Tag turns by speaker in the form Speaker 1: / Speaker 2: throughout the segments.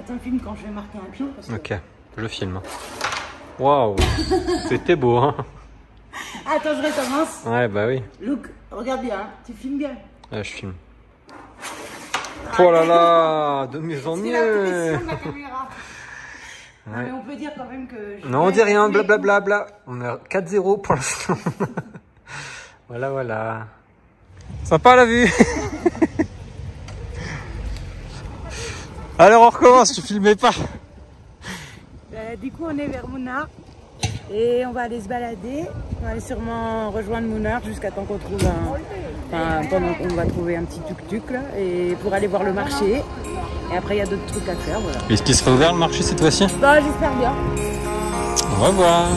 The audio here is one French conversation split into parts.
Speaker 1: Attends, filme quand je vais marquer un pion. Parce que...
Speaker 2: Ok, je filme. Waouh, c'était beau, hein.
Speaker 1: Attends, je recommence.
Speaker 2: Ouais, bah oui.
Speaker 1: Luc, regarde bien, hein. Tu filmes bien.
Speaker 2: Ouais, je filme. Oh là là, de mieux en
Speaker 1: C'est la
Speaker 2: mieux.
Speaker 1: pression de la caméra.
Speaker 2: Ouais.
Speaker 1: Non, mais on peut dire quand même que...
Speaker 2: Non, on dit rien, blablabla. Bla, bla. On est à 4-0 pour l'instant. Voilà, voilà. Sympa la vue. Alors on recommence, tu filmais pas.
Speaker 1: Du coup, on est vers Mouna et on va aller se balader. On va aller sûrement rejoindre Mouna jusqu'à temps qu'on trouve pendant qu'on va trouver un petit tuk-tuk là, et pour aller voir le marché. Et après, il y a d'autres trucs à faire. Voilà.
Speaker 2: Est-ce qu'il sera ouvert le marché cette fois-ci?
Speaker 1: Bah, j'espère bien.
Speaker 2: On va voir.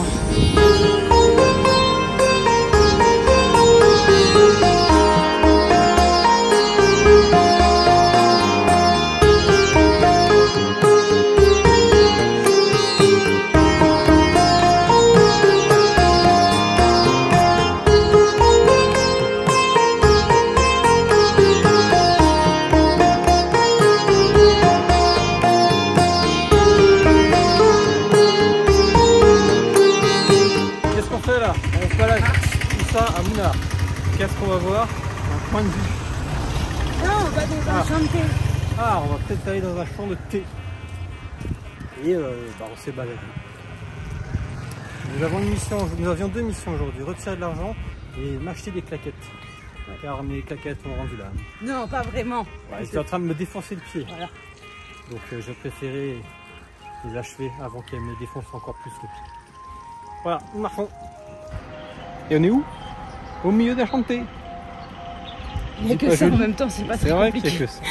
Speaker 2: À Mouna. Qu'est-ce qu'on va voir? Un point de vue.
Speaker 1: Non, on va dans un champ de thé.
Speaker 2: Ah, on va peut-être aller dans un champ de thé. Et on s'est baladé. Nous avions deux missions aujourd'hui, retirer de l'argent et m'acheter des claquettes. Car mes claquettes ont rendu l'âme.
Speaker 1: Non, pas vraiment.
Speaker 2: Ouais, j'étais en train de me défoncer le pied.
Speaker 1: Voilà.
Speaker 2: Donc je préférais les achever avant qu'elles me défoncent encore plus le pied. Voilà, nous marchons. Et on est où? Au milieu d'un champ de thé.
Speaker 1: Il n'y a que ça en même temps, c'est pas très
Speaker 2: vrai
Speaker 1: compliqué.
Speaker 2: qu'il y a que ça.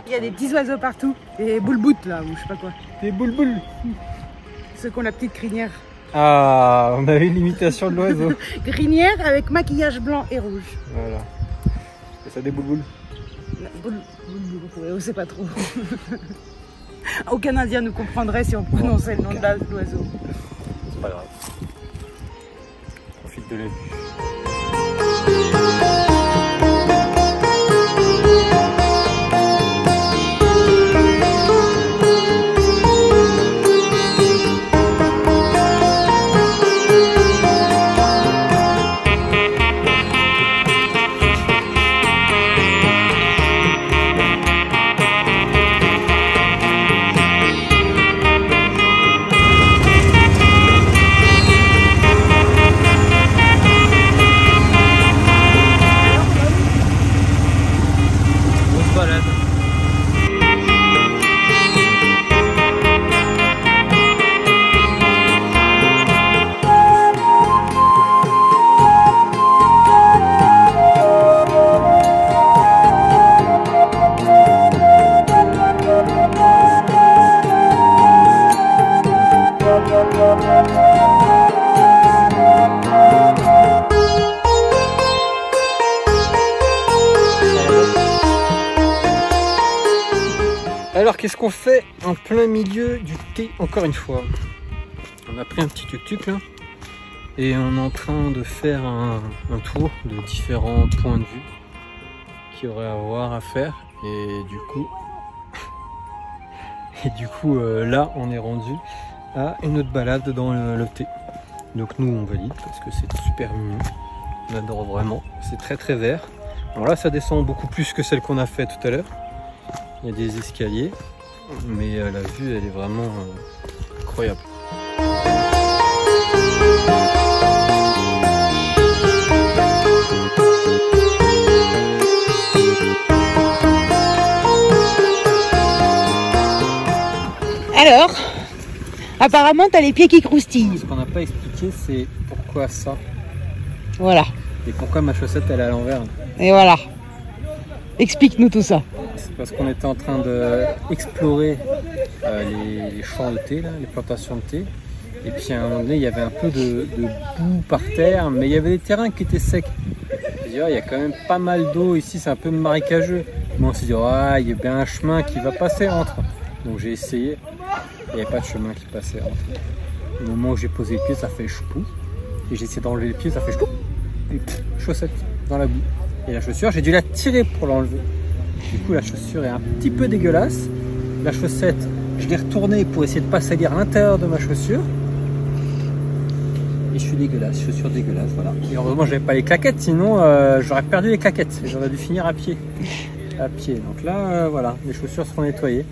Speaker 1: Il y a des petits oiseaux partout. Des bouleboutes là, ou je sais pas quoi.
Speaker 2: Des bouleboules.
Speaker 1: Ceux qui ont la petite crinière.
Speaker 2: Ah, on a eu l'imitation de l'oiseau.
Speaker 1: Crinière avec maquillage blanc et rouge.
Speaker 2: Voilà. Et ça des bouleboules.
Speaker 1: On sait pas trop. Aucun Indien nous comprendrait si on prononçait le nom de l'oiseau.
Speaker 2: C'est pas grave. Profite de la vue. Alors qu'est-ce qu'on fait en plein milieu du thé encore une fois? On a pris un petit tuk-tuk là et on est en train de faire un tour de différents points de vue qu'il y aurait à voir, à faire, et du coup là on est rendu à une autre balade dans le thé. Donc nous on valide parce que c'est super mignon, on adore vraiment, c'est très très vert. Alors là ça descend beaucoup plus que celle qu'on a fait tout à l'heure. Il y a des escaliers, mais la vue elle est vraiment incroyable.
Speaker 1: Alors, apparemment t'as les pieds qui croustillent.
Speaker 2: Ce qu'on n'a pas expliqué c'est pourquoi ça.
Speaker 1: Voilà.
Speaker 2: Et pourquoi ma chaussette elle est à l'envers.
Speaker 1: Et voilà. Explique-nous tout ça.
Speaker 2: C'est parce qu'on était en train d'explorer les champs de thé, là, les plantations de thé. Et puis à un moment donné, il y avait un peu de boue par terre, mais il y avait des terrains qui étaient secs. Je dis, il y a quand même pas mal d'eau ici, c'est un peu marécageux. Moi on s'est dit, il y a bien un chemin qui va passer entre. Donc j'ai essayé, il n'y avait pas de chemin qui passait entre. Au moment où j'ai posé le pied, ça fait choupou. Et j'ai essayé d'enlever le pied, ça fait choupou. Et chaussette dans la boue. Et la chaussure, j'ai dû la tirer pour l'enlever. Du coup, la chaussure est un petit peu dégueulasse. la chaussette, je l'ai retournée pour essayer de pas salir l'intérieur de ma chaussure. Et je suis dégueulasse, chaussures dégueulasses, voilà. Et heureusement j'avais pas les claquettes, sinon j'aurais perdu les claquettes. J'aurais dû finir à pied. Donc là, voilà, les chaussures seront nettoyées.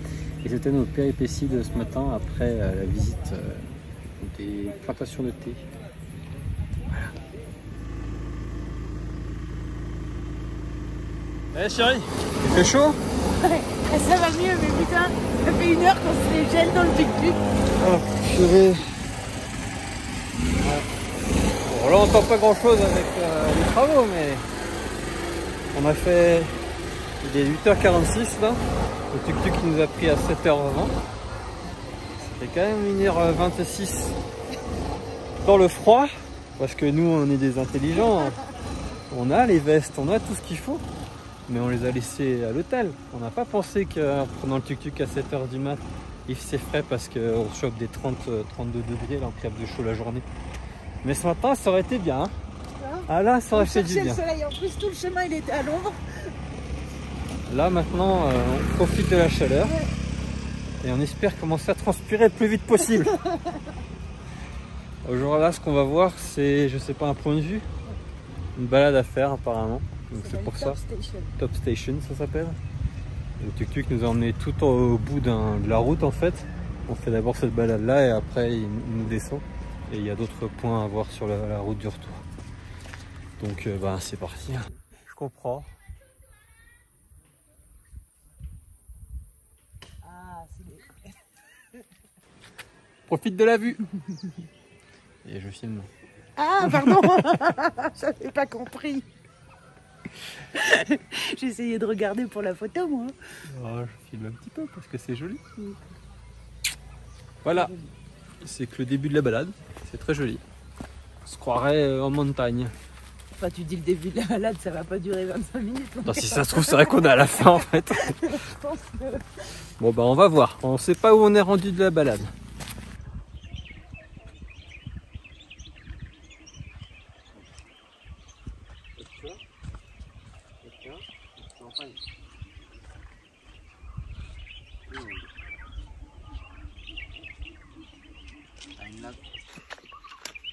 Speaker 2: Et c'était nos péripéties de ce matin après la visite des plantations de thé. Voilà. Eh chérie, il fait chaud?
Speaker 1: Ouais, ça va mieux, mais putain, ça fait 1 heure qu'on se gèle dans le tuk-tuk.
Speaker 2: Oh, purée. Bon, là on n'entend pas grand chose avec les travaux, mais on a fait, il est 8h46 là, le tuk-tuk qui nous a pris à 7h20, c'était quand même 1h26 dans le froid, parce que nous on est des intelligents, on a les vestes, on a tout ce qu'il faut, mais on les a laissés à l'hôtel. On n'a pas pensé qu'en prenant le tuk-tuk à 7h du mat, il faisait frais parce qu'on chope des 30-32 degrés, là on crève de chaud la journée. Mais ce matin, ça aurait été bien. Hein. Ah là, ça aurait fait du bien.
Speaker 1: Le soleil. En plus, tout le chemin, il était à l'ombre.
Speaker 2: Là, maintenant, on profite de la chaleur. Et on espère commencer à transpirer le plus vite possible. Aujourd'hui, là, ce qu'on va voir, c'est, je sais pas, un point de vue. Une balade à faire, apparemment. Donc c'est pour ça. Top Station, ça s'appelle. Le tuk-tuk nous a emmené tout au bout de la route, en fait. On fait d'abord cette balade-là et après, il nous descend. Et il y a d'autres points à voir sur la route du retour. Donc bah, c'est parti. Je comprends.
Speaker 1: Ah,
Speaker 2: Profite de la vue. Et je filme.
Speaker 1: ah pardon. J'avais pas compris. J'ai essayé de regarder pour la photo, moi.
Speaker 2: Oh, je filme un petit peu parce que c'est joli. Voilà. C'est que le début de la balade. C'est très joli. On se croirait en montagne.
Speaker 1: Enfin, tu dis le début de la balade, ça va pas durer 25 minutes.
Speaker 2: Non, si ça se trouve, c'est vrai qu'on est à la fin en fait.
Speaker 1: Je pense que...
Speaker 2: Bon bah on va voir. On sait pas où on est rendu de la balade.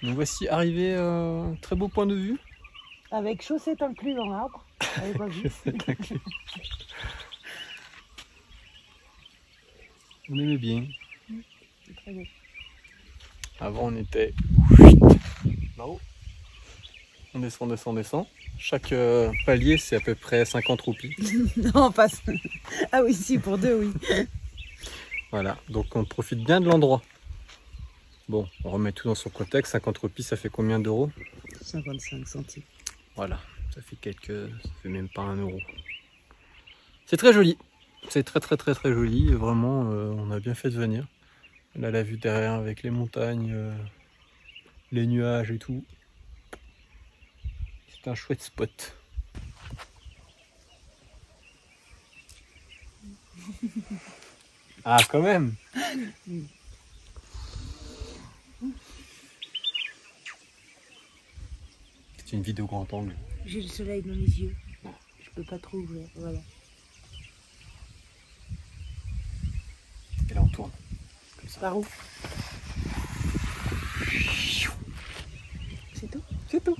Speaker 2: Nous voici arrivés à un très beau point de vue.
Speaker 1: Avec chaussettes inclus dans l'arbre. Pas vu.
Speaker 2: On aimait bien.
Speaker 1: C'est très beau.
Speaker 2: Avant on était là-haut. On descend, descend, descend. Chaque palier c'est à peu près 50 roupies.
Speaker 1: Non, on passe. Ah oui, si, pour 2, oui.
Speaker 2: Voilà, donc on profite bien de l'endroit. Bon, on remet tout dans son contexte. 50 roupies, ça fait combien d'euros?
Speaker 1: 55 centimes.
Speaker 2: Voilà, ça fait même pas 1 euro. C'est très joli. C'est très très très très joli. Vraiment, on a bien fait de venir. Là, la vue derrière avec les montagnes, les nuages et tout. C'est un chouette spot. Ah, quand même. C'est une vidéo grand angle.
Speaker 1: J'ai le soleil dans les yeux. Je peux pas trop ouvrir, voilà.
Speaker 2: Et là on tourne. Comme ça.
Speaker 1: Par où? C'est tout?
Speaker 2: C'est tout.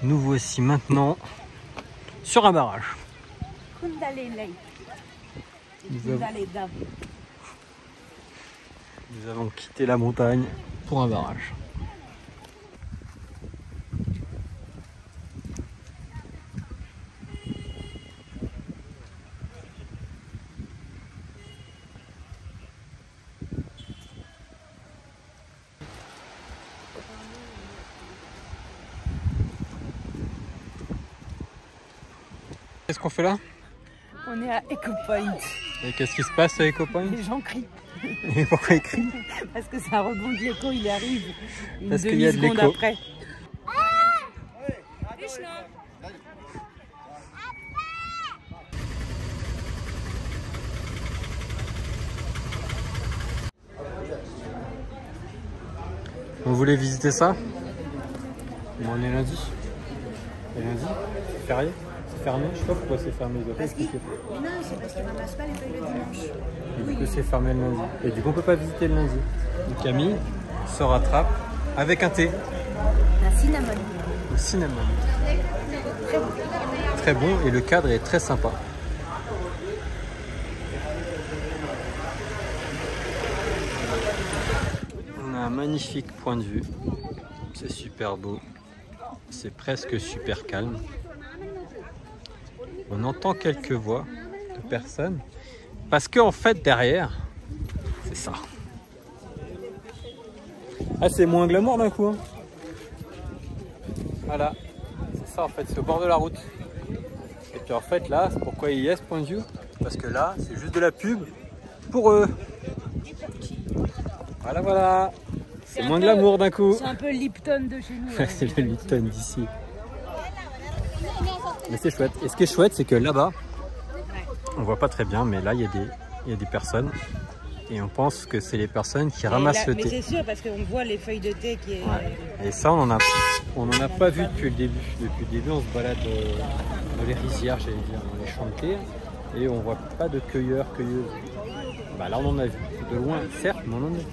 Speaker 2: Nous voici maintenant sur un barrage. Nous avons quitté la montagne pour un barrage. Qu'est-ce qu'on fait là?
Speaker 1: On est à Eco Point.
Speaker 2: Et qu'est-ce qui se passe à Eco Point?
Speaker 1: Les gens crient.
Speaker 2: Et pourquoi ils crient?
Speaker 1: Parce que ça rebondit l'écho, il arrive une
Speaker 2: Parce qu'il y a de
Speaker 1: demi-seconde
Speaker 2: l'écho.
Speaker 1: après.
Speaker 2: On voulait visiter ça? Mais on est lundi. Et lundi, c'est férié? C'est fermé? Je sais pas pourquoi c'est fermé. Ils ont pas expliqué.
Speaker 1: Mais non, c'est parce qu'ils ne ramassent pas les feuilles le dimanche.
Speaker 2: Et du coup, c'est fermé le lundi. Et du coup, on peut pas visiter le lundi. Donc Camille se rattrape avec un thé.
Speaker 1: Un cinnamon.
Speaker 2: Au cinnamon.
Speaker 1: Très bon.
Speaker 2: Très bon et le cadre est très sympa. On a un magnifique point de vue. C'est super beau. C'est presque super calme. On entend quelques voix de personnes. Parce qu'en fait, derrière, c'est ça. Ah, c'est moins glamour d'un coup. Hein. Voilà. C'est ça en fait, c'est au bord de la route. Et puis en fait là, pourquoi il y a ce point de vue? Parce que là, c'est juste de la pub pour eux. Voilà, voilà. C'est moins glamour d'un coup.
Speaker 1: C'est un peu Lipton de chez nous.
Speaker 2: C'est le Lipton d'ici. Mais c'est chouette. Et ce qui est chouette, c'est que là-bas, on voit pas très bien, mais là, il y a des personnes. Et on pense que c'est les personnes qui ramassent le thé.
Speaker 1: Mais c'est sûr, parce qu'on voit les feuilles de thé qui est...
Speaker 2: Ouais. Et ça, on en a pas vu depuis le début. Depuis le début, on se balade dans les rizières, j'allais dire, dans les champs de thé. Et on voit pas de cueilleurs, cueilleuses. Bah là, on en a vu. De loin, certes, mais on en a vu.